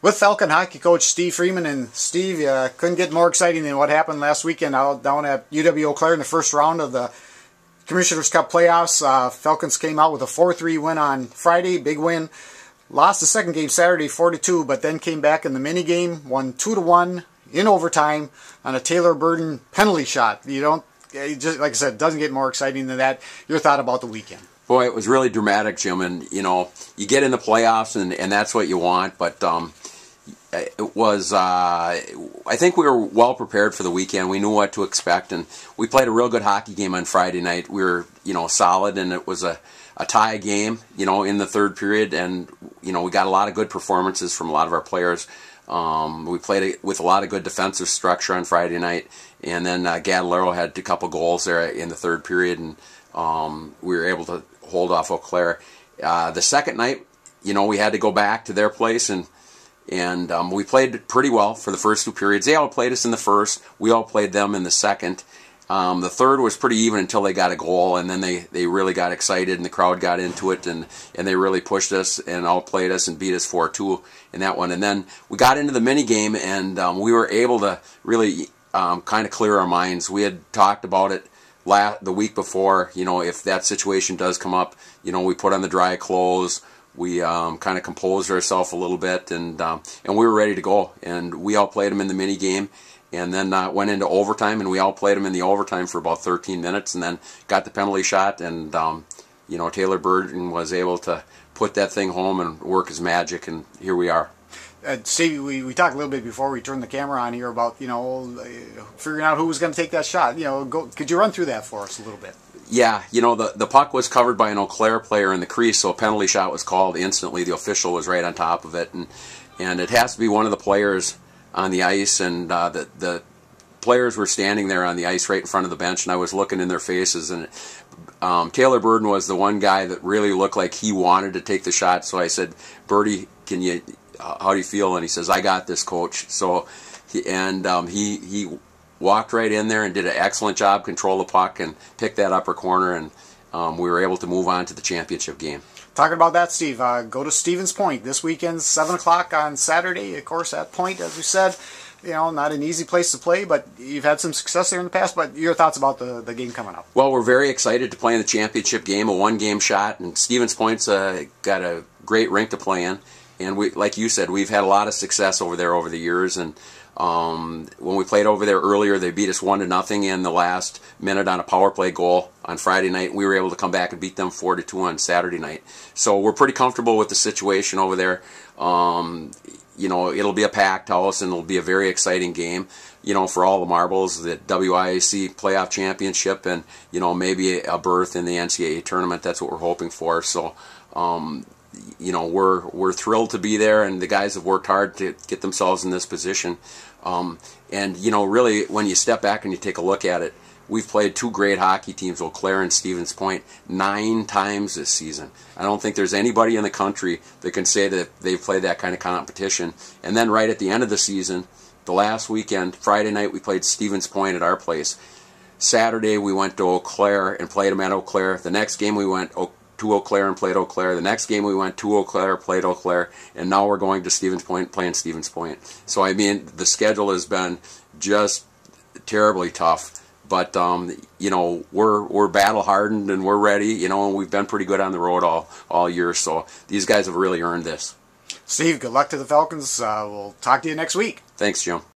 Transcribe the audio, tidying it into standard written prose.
With Falcon Hockey Coach Steve Freeman. And Steve, couldn't get more exciting than what happened last weekend out down at UW-Eau in the first round of the Commissioner's Cup playoffs. Falcons came out with a 4-3 win on Friday, big win. Lost the second game Saturday 4-2, but then came back in the mini game, won 2-1 in overtime on a Taylor Burden penalty shot. Just like I said, it doesn't get more exciting than that. Your thought about the weekend? Boy, it was really dramatic, Jim, and you get in the playoffs and that's what you want, but it was, I think we were well prepared for the weekend. We knew what to expect, and we played a real good hockey game on Friday night. We were, solid, and it was a tie game, in the third period, and, we got a lot of good performances from a lot of our players. We played with a lot of good defensive structure on Friday night, and then Gadolero had a couple goals there in the third period, and we were able to hold off Eau Claire. The second night, we had to go back to their place, and we played pretty well for the first two periods. They all played us in the first. We all played them in the second. The third was pretty even until they got a goal, and then they really got excited, and the crowd got into it, and they really pushed us and outplayed us and beat us 4-2 in that one. And then we got into the mini game, and we were able to really kind of clear our minds. We had talked about it the week before. If that situation does come up, we put on the dry clothes. We kind of composed ourselves a little bit, and we were ready to go. And we all played them in the mini game, and then went into overtime, and we all played them in the overtime for about 13 minutes, and then got the penalty shot, and Taylor Burden was able to put that thing home and work his magic, and here we are. Steve, we talked a little bit before we turned the camera on here about figuring out who was going to take that shot. Could you run through that for us a little bit? Yeah, the puck was covered by an Eau Claire player in the crease, so a penalty shot was called instantly. The official was right on top of it, and it has to be one of the players on the ice, and the players were standing there on the ice right in front of the bench, and I was looking in their faces, and Taylor Burden was the one guy that really looked like he wanted to take the shot, so I said, "Birdie, how do you feel?" And he says, "I got this, coach." So he walked right in there and did an excellent job, control the puck, and picked that upper corner, and we were able to move on to the championship game. Talking about that, Steve, go to Stevens Point this weekend, 7 o'clock on Saturday. Of course, at Point, as we said, not an easy place to play, but you've had some success there in the past. But your thoughts about the game coming up? Well, we're very excited to play in the championship game, a one-game shot, and Stevens Point's got a great rink to play in. And we, like you said, we've had a lot of success over there over the years. And when we played over there earlier, they beat us 1-0 in the last minute on a power play goal on Friday night. We were able to come back and beat them 4-2 on Saturday night. So we're pretty comfortable with the situation over there. It'll be a packed house, and it'll be a very exciting game. For all the marbles, the WIAC Playoff Championship, and maybe a berth in the NCAA tournament. That's what we're hoping for. So. We're thrilled to be there, and the guys have worked hard to get themselves in this position. Really, when you step back and you take a look at it, we've played two great hockey teams, Eau Claire and Stevens Point, 9 times this season. I don't think there's anybody in the country that can say that they've played that kind of competition. And then right at the end of the season, the last weekend, Friday night, we played Stevens Point at our place. Saturday, we went to Eau Claire and played them at Eau Claire. The next game, we went to Eau Claire and played Eau Claire. The next game we went to Eau Claire, played Eau Claire, and now we're going to Stevens Point, playing Stevens Point. So the schedule has been just terribly tough, but we're battle hardened and we're ready. And we've been pretty good on the road all year. So these guys have really earned this. Steve, good luck to the Falcons. We'll talk to you next week. Thanks, Jim.